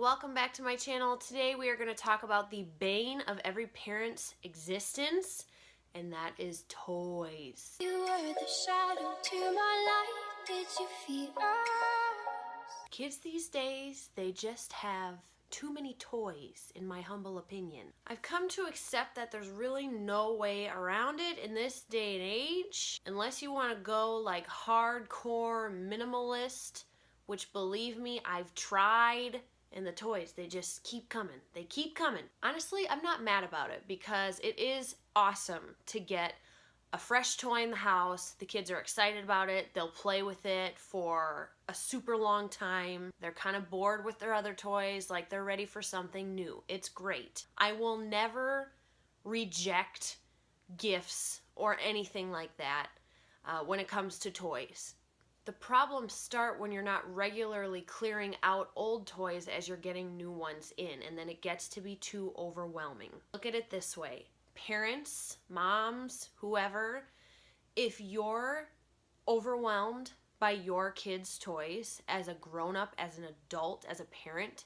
welcome back to my channel. Today we are going to talk about the bane of every parent's existence, and that is toys. You were the shadow to my light. Did you feel us? Kids these days, they just have too many toys, in my humble opinion. I've come to accept that there's really no way around it in this day and age, unless you want to go like hardcore minimalist, which believe me, I've tried. And the toys, they just keep coming. They keep coming. Honestly, I'm not mad about it because it is awesome to get a fresh toy in the house. The kids are excited about it. They'll play with it for a super long time. They're kind of bored with their other toys, like they're ready for something new. It's great. I will never reject gifts or anything like that when it comes to toys. The problems start when you're not regularly clearing out old toys as you're getting new ones in, and then it gets to be too overwhelming. Look at it this way. Parents, moms, whoever, if you're overwhelmed by your kids' toys as a grown-up, as an adult, as a parent,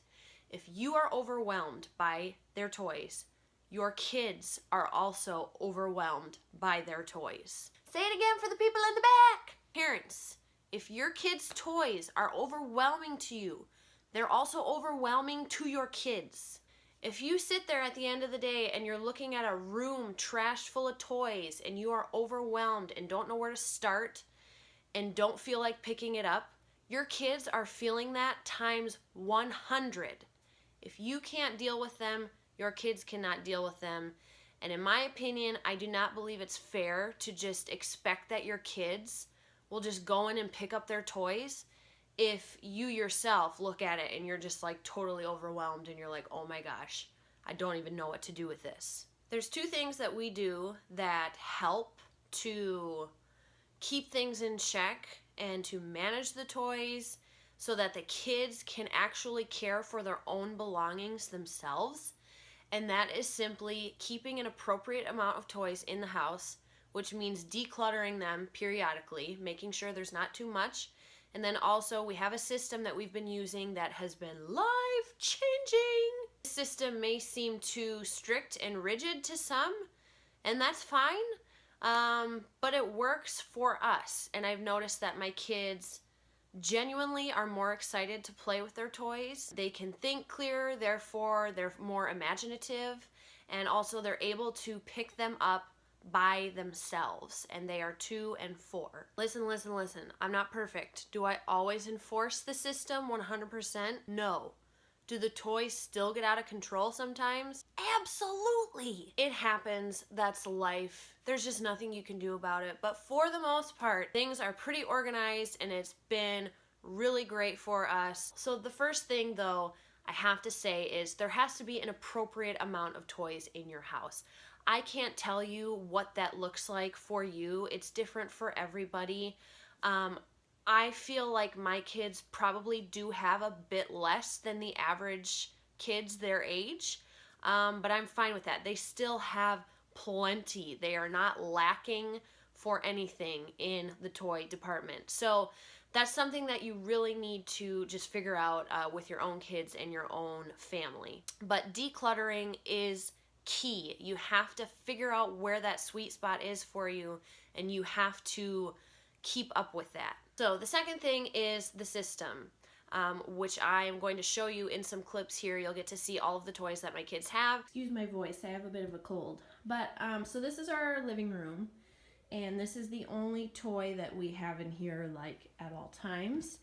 if you are overwhelmed by their toys, your kids are also overwhelmed by their toys. Say it again for the people in the back. Parents, if your kids' toys are overwhelming to you, they're also overwhelming to your kids. If you sit there at the end of the day and you're looking at a room trashed full of toys and you are overwhelmed and don't know where to start and don't feel like picking it up, your kids are feeling that times 100. If you can't deal with them, your kids cannot deal with them. And in my opinion, I do not believe it's fair to just expect that your kids will just go in and pick up their toys if you yourself look at it and you're just like totally overwhelmed and you're like, oh my gosh, I don't even know what to do with this. There's two things that we do that help to keep things in check and to manage the toys so that the kids can actually care for their own belongings themselves. And that is simply keeping an appropriate amount of toys in the house, which means decluttering them periodically, making sure there's not too much. And then also we have a system that we've been using that has been life-changing. The system may seem too strict and rigid to some, and that's fine, but it works for us. And I've noticed that my kids genuinely are more excited to play with their toys. They can think clearer, therefore they're more imaginative, and also they're able to pick them up by themselves, and they are 2 and 4. Listen. I'm not perfect. Do I always enforce the system 100%? No. Do the toys still get out of control sometimes? Absolutely. It happens. That's life. There's just nothing you can do about it. But for the most part, things are pretty organized, and it's been really great for us. So the first thing, though, I have to say is there has to be an appropriate amount of toys in your house. I can't tell you what that looks like for you. It's different for everybody. I feel like my kids probably do have a bit less than the average kids their age, but I'm fine with that. They still have plenty. They are not lacking for anything in the toy department. So that's something that you really need to just figure out with your own kids and your own family. But decluttering is key. You have to figure out where that sweet spot is for you, and you have to keep up with that. So the second thing is the system, which I am going to show you in some clips here. You'll get to see all of the toys that my kids have. Excuse my voice, I have a bit of a cold. But so this is our living room, and this is the only toy that we have in here like at all times.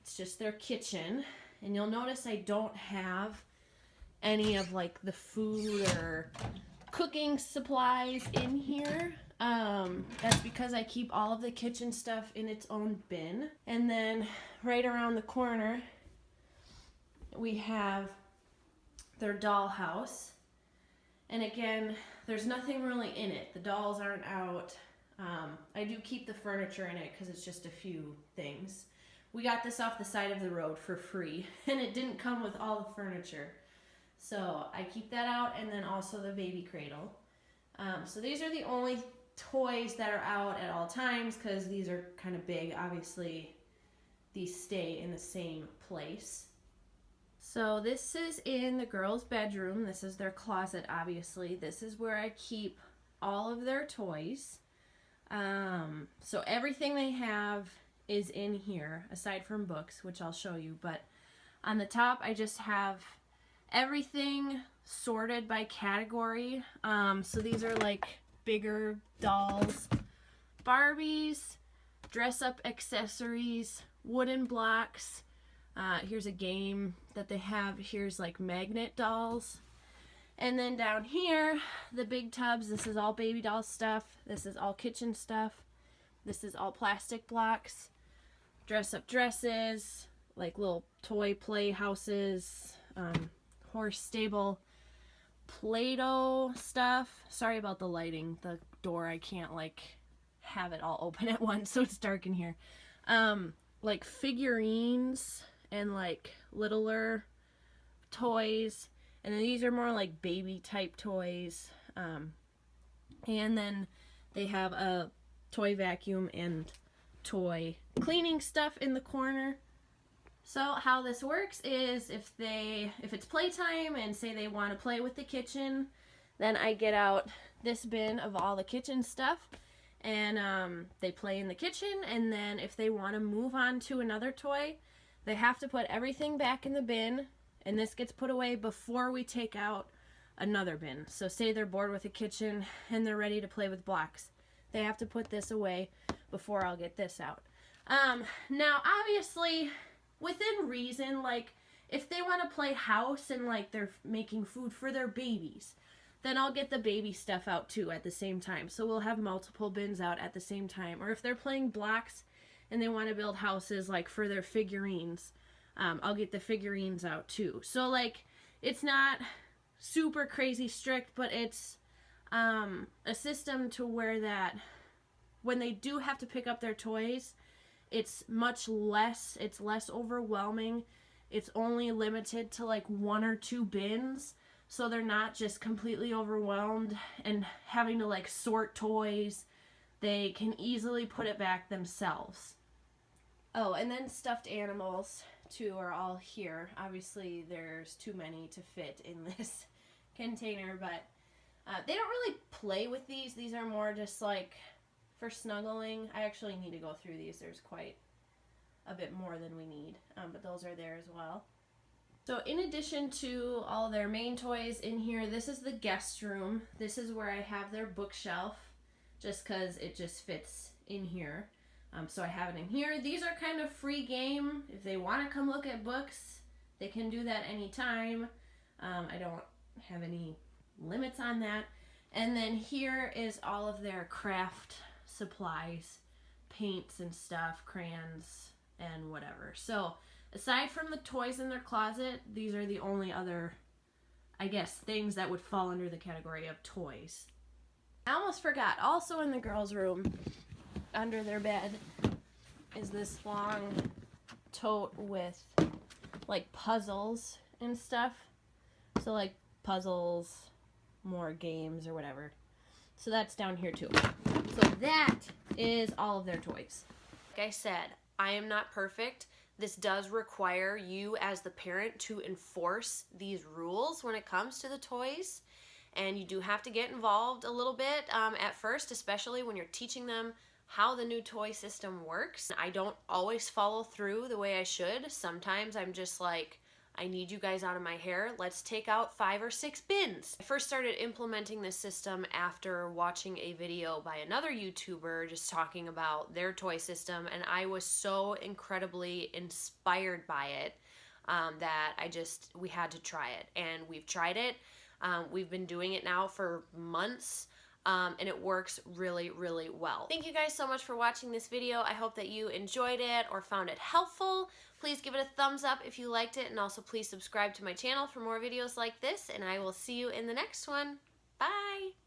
It's just their kitchen, and you'll notice I don't have any of like the food or cooking supplies in here. That's because I keep all of the kitchen stuff in its own bin. And then right around the corner we have their dollhouse, and again, there's nothing really in it. The dolls aren't out. I do keep the furniture in it because it's just a few things. We got this off the side of the road for free, and it didn't come with all the furniture. So I keep that out, and then also the baby cradle. So these are the only toys that are out at all times because these are kind of big. Obviously, these stay in the same place. So this is in the girls' bedroom. This is their closet, obviously. This is where I keep all of their toys. So everything they have is in here, aside from books, which I'll show you. But on the top, I just have everything sorted by category. So these are like bigger dolls, Barbies, dress-up accessories, wooden blocks. Here's a game that they have. Here's like magnet dolls. And then down here, the big tubs, this is all baby doll stuff. This is all kitchen stuff. This is all plastic blocks, dress-up dresses, like little toy play houses, horse stable, Play-Doh stuff. Sorry about the lighting. The door, I can't like have it all open at once, so it's dark in here. Like figurines and like littler toys. And then these are more like baby type toys. And then they have a toy vacuum and toy cleaning stuff in the corner. So how this works is if it's playtime and say they want to play with the kitchen, then I get out this bin of all the kitchen stuff and they play in the kitchen. And then if they want to move on to another toy, they have to put everything back in the bin. And this gets put away before we take out another bin. So say they're bored with the kitchen and they're ready to play with blocks. They have to put this away before I'll get this out. Now, obviously, within reason, like, if they want to play house and, like, they're making food for their babies, then I'll get the baby stuff out, too, at the same time. So we'll have multiple bins out at the same time. Or if they're playing blocks and they want to build houses, like, for their figurines, I'll get the figurines out too. So like, it's not super crazy strict, but it's a system to where that when they do have to pick up their toys, it's less overwhelming. It's only limited to like 1 or 2 bins, so they're not just completely overwhelmed and having to like sort toys. They can easily put it back themselves. Oh, and then stuffed animals too are all here. Obviously there's too many to fit in this container, but they don't really play with these. These are more just like for snuggling. I actually need to go through these. There's quite a bit more than we need, but those are there as well. So in addition to all their main toys in here, this is the guest room. This is where I have their bookshelf, just because it just fits in here. So I have it in here. These are kind of free game. If they want to come look at books, they can do that anytime. I don't have any limits on that. And then here is all of their craft supplies, paints and stuff, crayons and whatever. So aside from the toys in their closet, these are the only other, I guess, things that would fall under the category of toys. I almost forgot, also in the girls' room, under their bed, is this long tote with like puzzles and stuff. So like puzzles, more games or whatever. So that's down here too. So that is all of their toys. Like I said, I am not perfect. This does require you as the parent to enforce these rules when it comes to the toys. And you do have to get involved a little bit at first, especially when you're teaching them how the new toy system works. I don't always follow through the way I should. Sometimes I'm just like, I need you guys out of my hair. Let's take out 5 or 6 bins. I first started implementing this system after watching a video by another YouTuber just talking about their toy system, and I was so incredibly inspired by it that we had to try it. And we've tried it. We've been doing it now for months. And it works really, really well. Thank you guys so much for watching this video. I hope that you enjoyed it or found it helpful. Please give it a thumbs up if you liked it, and also please subscribe to my channel for more videos like this, and I will see you in the next one. Bye!